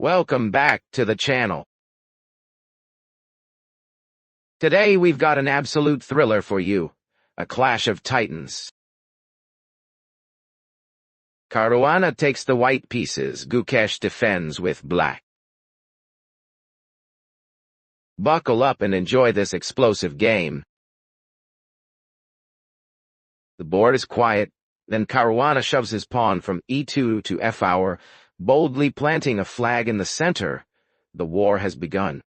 Welcome back to the channel. Today we've got an absolute thriller for you, a clash of titans. Caruana takes the white pieces, Gukesh defends with black. Buckle up and enjoy this explosive game. The board is quiet, then Caruana shoves his pawn from e2 to f4, boldly planting a flag in the center. The war has begun.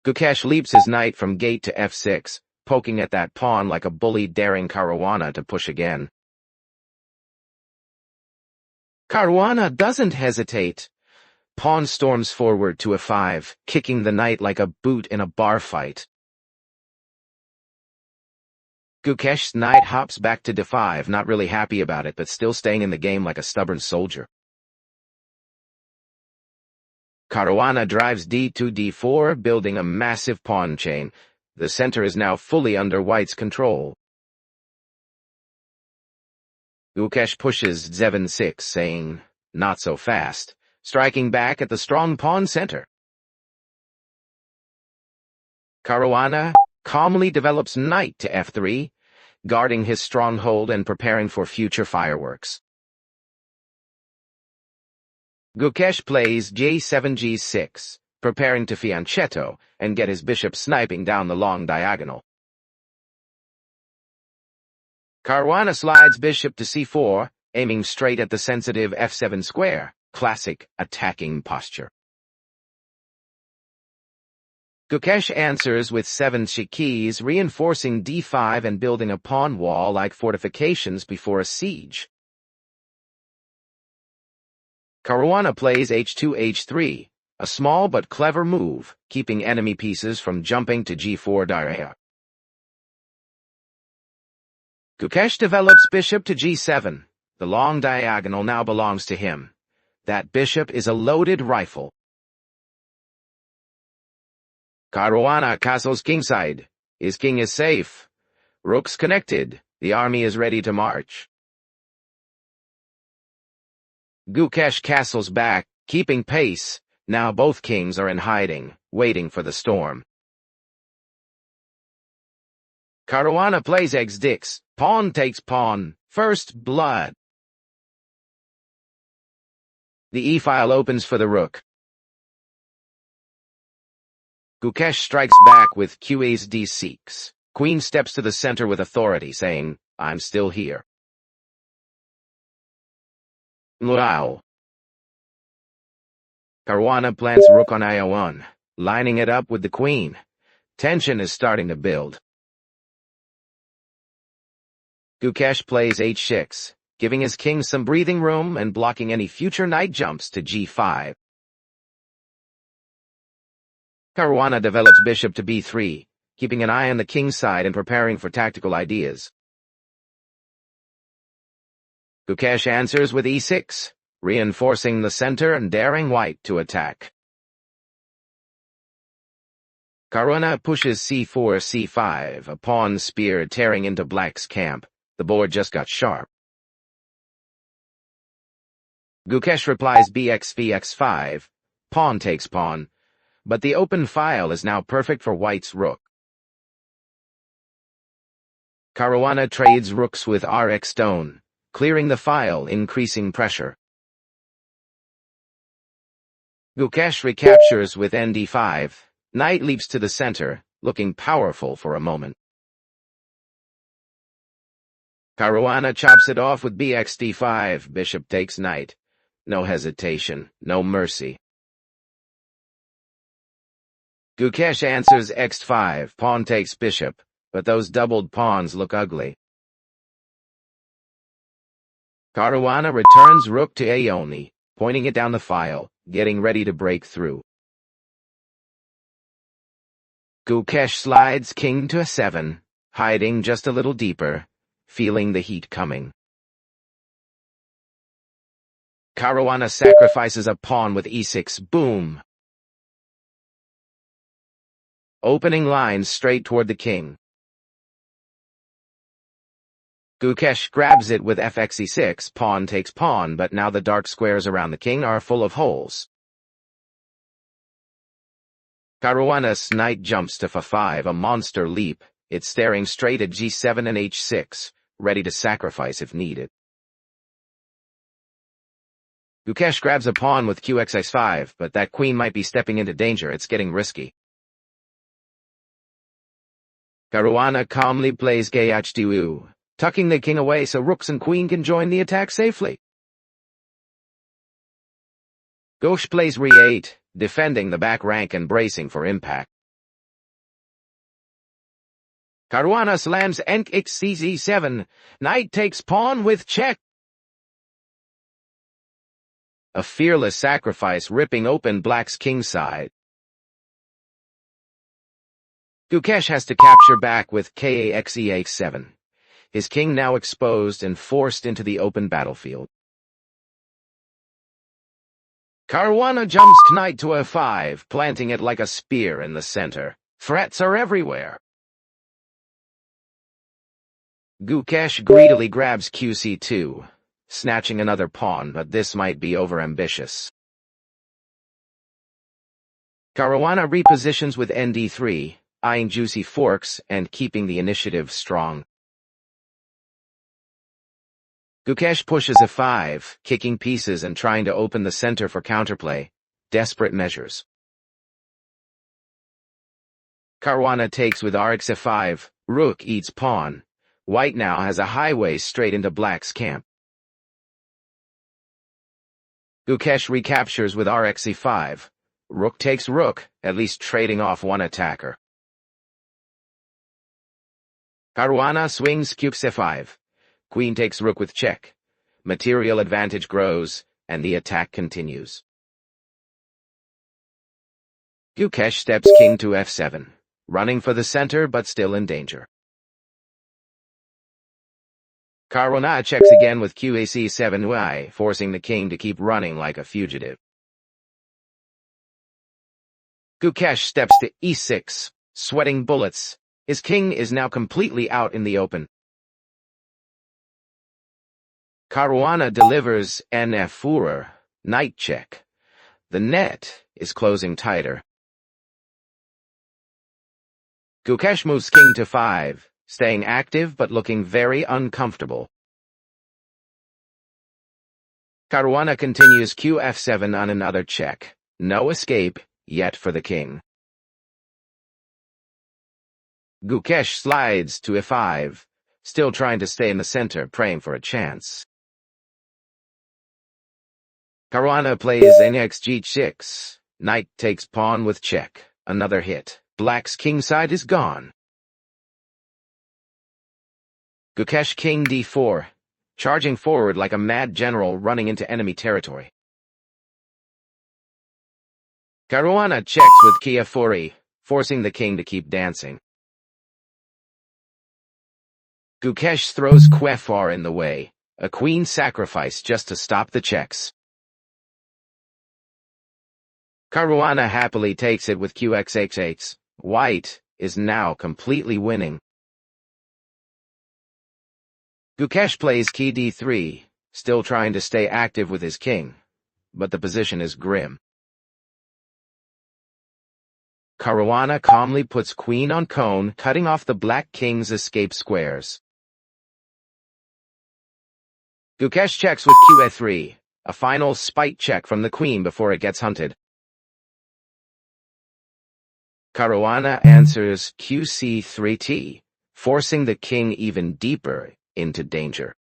Gukesh leaps his knight from gate to f6, poking at that pawn like a bully daring Caruana to push again. Caruana doesn't hesitate. Pawn storms forward to f5, kicking the knight like a boot in a bar fight. Gukesh's knight hops back to d5, not really happy about it, but still staying in the game like a stubborn soldier. Caruana drives d2 d4, building a massive pawn chain. The center is now fully under white's control. Gukesh pushes z6, saying, "Not so fast," striking back at the strong pawn center. Caruana calmly develops knight to f3, guarding his stronghold and preparing for future fireworks. Gukesh plays j7 g6, preparing to fianchetto and get his bishop sniping down the long diagonal. Caruana slides bishop to c4, aiming straight at the sensitive f7 square, classic attacking posture. Gukesh answers with 7 keys, reinforcing d5 and building a pawn wall like fortifications before a siege. Caruana plays h2 h3, a small but clever move, keeping enemy pieces from jumping to g4 direct. Gukesh develops bishop to g7. The long diagonal now belongs to him. That bishop is a loaded rifle. Caruana castles kingside. His king is safe. Rooks connected. The army is ready to march. Gukesh castles back, keeping pace. Now both kings are in hiding, waiting for the storm. Caruana plays x6. Pawn takes pawn. First blood. The e-file opens for the rook. Gukesh strikes back with q8 d6. Queen steps to the center with authority, saying, "I'm still here." Wow. Caruana plants rook on i1, lining it up with the queen. Tension is starting to build. Gukesh plays h6, giving his king some breathing room and blocking any future knight jumps to g5. Caruana develops bishop to b3, keeping an eye on the king's side and preparing for tactical ideas. Gukesh answers with e6, reinforcing the center and daring white to attack. Caruana pushes c4 c5, a pawn spear tearing into black's camp. The board just got sharp. Gukesh replies bx vx5, pawn takes pawn, but the open file is now perfect for white's rook. Caruana trades rooks with rx stone, clearing the file, increasing pressure. Gukesh recaptures with nd5. Knight leaps to the center, looking powerful for a moment. Caruana chops it off with bx d5. Bishop takes knight. No hesitation, no mercy. Gukesh answers x5. Pawn takes bishop, but those doubled pawns look ugly. Caruana returns rook to a1, pointing it down the file, getting ready to break through. Gukesh slides king to a7, hiding just a little deeper, feeling the heat coming. Caruana sacrifices a pawn with e6. Boom! Opening lines straight toward the king. Gukesh grabs it with fxe6, pawn takes pawn, but now the dark squares around the king are full of holes. Caruana's knight jumps to f5, a monster leap. It's staring straight at g7 and h6, ready to sacrifice if needed. Gukesh grabs a pawn with qx5, but that queen might be stepping into danger. It's getting risky. Caruana calmly plays kh2, tucking the king away so rooks and queen can join the attack safely. Gukesh plays re8, defending the back rank and bracing for impact. Caruana slams nkxcz7, knight takes pawn with check. A fearless sacrifice ripping open black's king side. Gukesh has to capture back with kaxeh7. His king now exposed and forced into the open battlefield. Caruana jumps knight to f5, planting it like a spear in the center. Threats are everywhere. Gukesh greedily grabs qc2, snatching another pawn, but this might be overambitious. Caruana repositions with nd3, eyeing juicy forks and keeping the initiative strong. Gukesh pushes f5, kicking pieces and trying to open the center for counterplay. Desperate measures. Caruana takes with rx f5, rook eats pawn. White now has a highway straight into black's camp. Gukesh recaptures with rx e5. Rook takes rook, at least trading off one attacker. Caruana swings qx f5. Queen takes rook with check. Material advantage grows, and the attack continues. Gukesh steps king to f7, running for the center but still in danger. Caruana checks again with qac7y, forcing the king to keep running like a fugitive. Gukesh steps to e6, sweating bullets. His king is now completely out in the open. Caruana delivers nf4, knight check. The net is closing tighter. Gukesh moves king to 5, staying active but looking very uncomfortable. Caruana continues qf7 on another check. No escape yet for the king. Gukesh slides to f5, still trying to stay in the center, praying for a chance. Caruana plays nxg6. Knight takes pawn with check. Another hit. Black's king side is gone. Gukesh king d4, charging forward like a mad general running into enemy territory. Caruana checks with kf4e, forcing the king to keep dancing. Gukesh throws qf4 in the way, a queen sacrifice just to stop the checks. Caruana happily takes it with qxh8. White is now completely winning. Gukesh plays key d3, still trying to stay active with his king, but the position is grim. Caruana calmly puts queen on cone, cutting off the black king's escape squares. Gukesh checks with qf3, a final spite check from the queen before it gets hunted. Caruana answers qc3t, forcing the king even deeper into danger.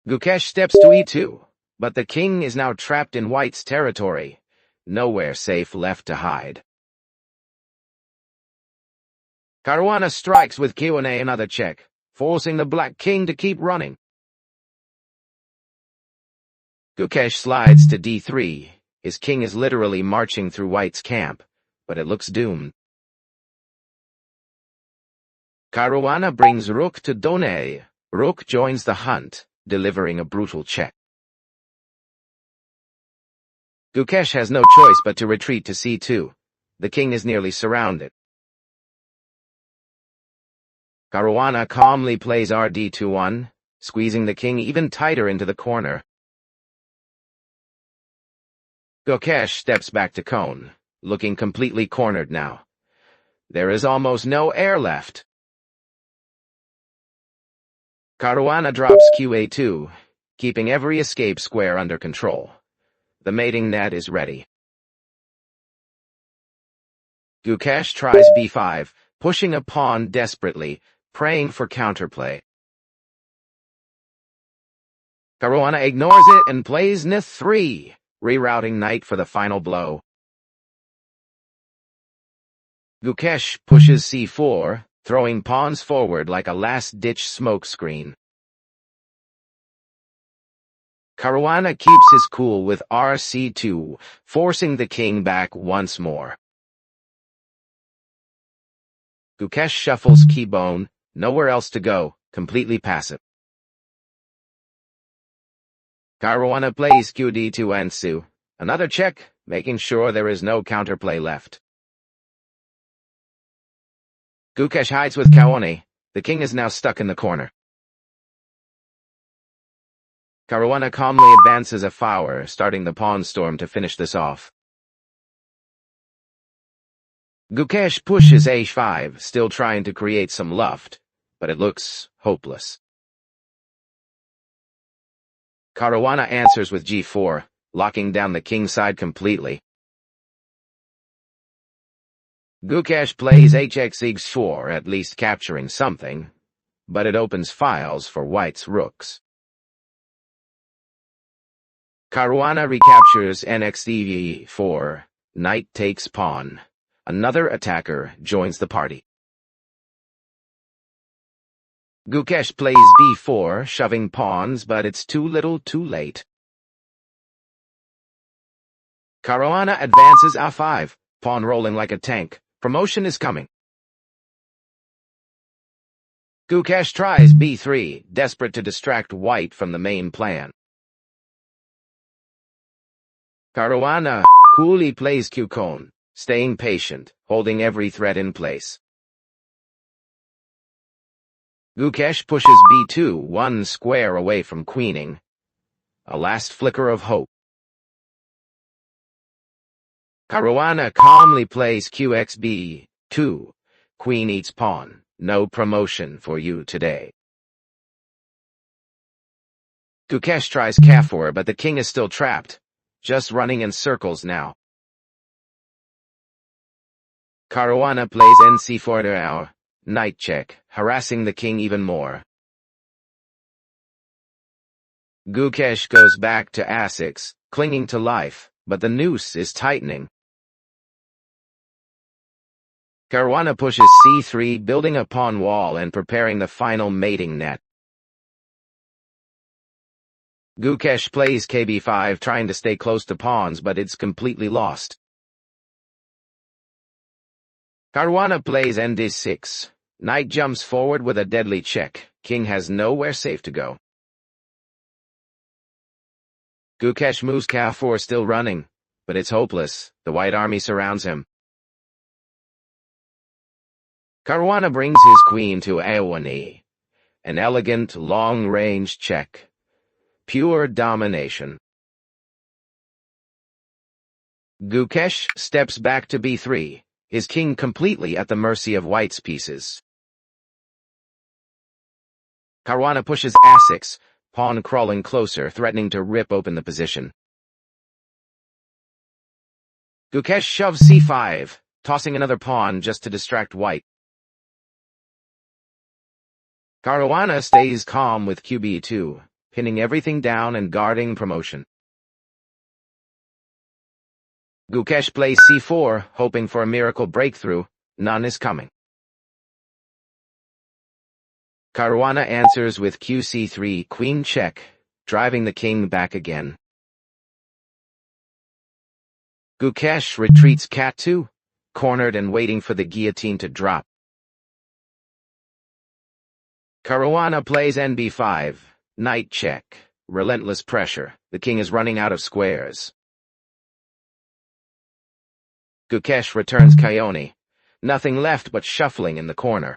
Gukesh steps to e2, but the king is now trapped in white's territory, nowhere safe left to hide. Caruana strikes with q1a, another check, forcing the black king to keep running. Gukesh slides to d3. His king is literally marching through white's camp, but it looks doomed. Caruana brings rook to deines. Rook joins the hunt, delivering a brutal check. Gukesh has no choice but to retreat to c2. The king is nearly surrounded. Caruana calmly plays RD21, squeezing the king even tighter into the corner. Gukesh steps back to Cone, looking completely cornered now. There is almost no air left. Caruana drops QA2, keeping every escape square under control. The mating net is ready. Gukesh tries B5, pushing a pawn desperately, praying for counterplay. Caruana ignores it and plays N3, rerouting knight for the final blow. Gukesh pushes C4, throwing pawns forward like a last-ditch smokescreen. Caruana keeps his cool with RC2, forcing the king back once more. Gukesh shuffles keybone, nowhere else to go, completely passive. Caruana plays QD2 Ansu, another check, making sure there is no counterplay left. Gukesh hides with Kaone. The king is now stuck in the corner. Caruana calmly advances a flower, starting the pawn storm to finish this off. Gukesh pushes H5, still trying to create some luft, but it looks hopeless. Caruana answers with G4, locking down the king side completely. Gukesh plays HX4, at least capturing something, but it opens files for white's rooks. Caruana recaptures NXD4, knight takes pawn. Another attacker joins the party. Gukesh plays B4, shoving pawns, but it's too little too late. Caruana advances A5, pawn rolling like a tank. Promotion is coming. Gukesh tries B3, desperate to distract white from the main plan. Caruana coolly plays Q-Cone, staying patient, holding every threat in place. Gukesh pushes B2, one square away from queening. A last flicker of hope. Caruana calmly plays QXB2. Queen eats pawn. No promotion for you today. Gukesh tries K4, but the king is still trapped, just running in circles now. Caruana plays NC4 now, knight check, harassing the king even more. Gukesh goes back to A6, clinging to life, but the noose is tightening. Caruana pushes C3, building a pawn wall and preparing the final mating net. Gukesh plays KB5, trying to stay close to pawns, but it's completely lost. Caruana plays ND6. Knight jumps forward with a deadly check. King has nowhere safe to go. Gukesh moves K4, still running, but it's hopeless. The white army surrounds him. Caruana brings his queen to A1E. An elegant, long-range check. Pure domination. Gukesh steps back to B3, his king completely at the mercy of white's pieces. Caruana pushes A6, pawn crawling closer, threatening to rip open the position. Gukesh shoves C5, tossing another pawn just to distract white. Caruana stays calm with QB2, pinning everything down and guarding promotion. Gukesh plays C4, hoping for a miracle breakthrough. None is coming. Caruana answers with QC3, queen check, driving the king back again. Gukesh retreats Cat2, cornered and waiting for the guillotine to drop. Caruana plays NB5, knight check, relentless pressure. The king is running out of squares. Gukesh returns Kaone, nothing left but shuffling in the corner.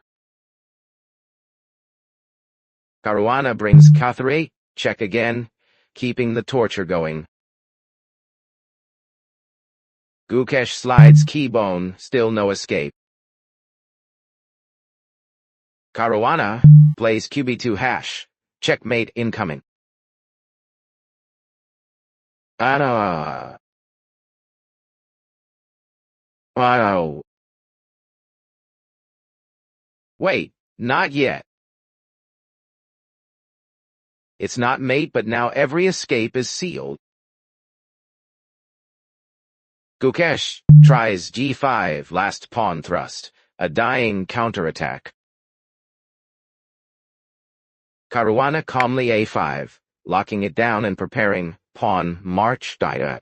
Caruana brings K3, check again, keeping the torture going. Gukesh slides keybone, still no escape. Caruana plays QB2 hash, checkmate incoming. Wow. Wait, not yet. It's not mate, but now every escape is sealed. Gukesh tries G5, last pawn thrust, a dying counterattack. Caruana calmly A5, locking it down and preparing pawn march dia.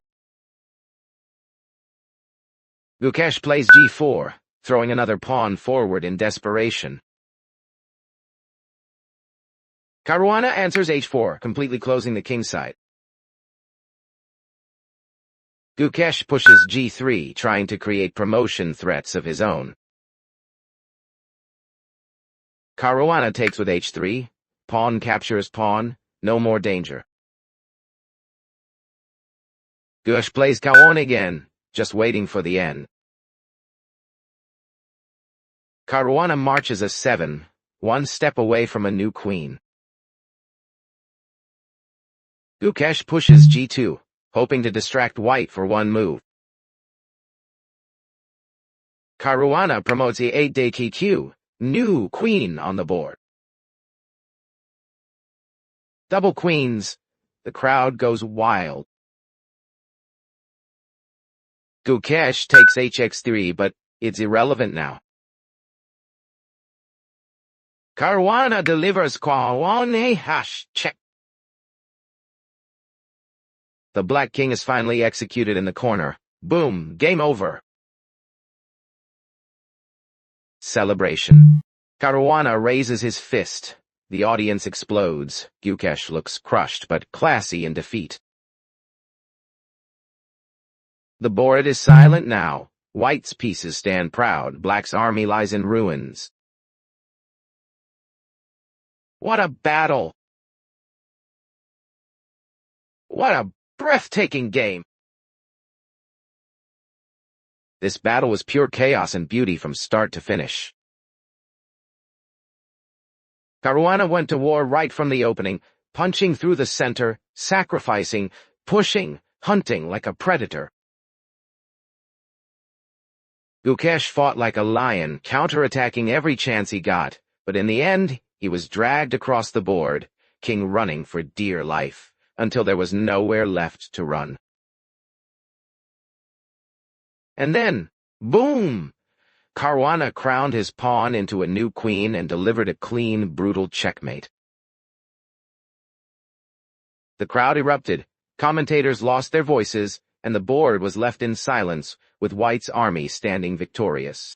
Gukesh plays G4, throwing another pawn forward in desperation. Caruana answers H4, completely closing the king side. Gukesh pushes G3, trying to create promotion threats of his own. Caruana takes with H3, pawn captures pawn, no more danger. Gukesh plays Caruana again, just waiting for the end. Caruana marches A7, one step away from a new queen. Gukesh pushes G2, hoping to distract white for one move. Caruana promotes E8 de QQ, new queen on the board. Double queens, the crowd goes wild. Gukesh takes HX3, but it's irrelevant now. Caruana delivers Caruana hash check. The black king is finally executed in the corner. Boom, game over. Celebration. Caruana raises his fist. The audience explodes. Gukesh looks crushed but classy in defeat. The board is silent now. White's pieces stand proud. Black's army lies in ruins. What a battle! What a breathtaking game! This battle was pure chaos and beauty from start to finish. Caruana went to war right from the opening, punching through the center, sacrificing, pushing, hunting like a predator. Gukesh fought like a lion, counterattacking every chance he got, but in the end, he was dragged across the board, king running for dear life, until there was nowhere left to run. And then, boom! Caruana crowned his pawn into a new queen and delivered a clean, brutal checkmate. The crowd erupted, commentators lost their voices, and the board was left in silence, with White's army standing victorious.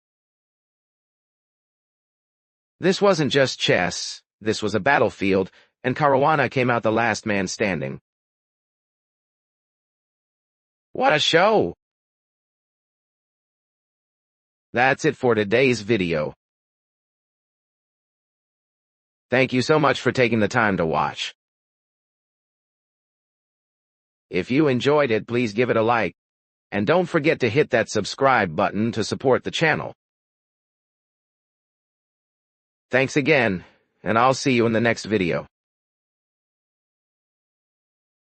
This wasn't just chess, this was a battlefield, and Caruana came out the last man standing. What a show! That's it for today's video. Thank you so much for taking the time to watch. If you enjoyed it, please give it a like, and don't forget to hit that subscribe button to support the channel. Thanks again, and I'll see you in the next video.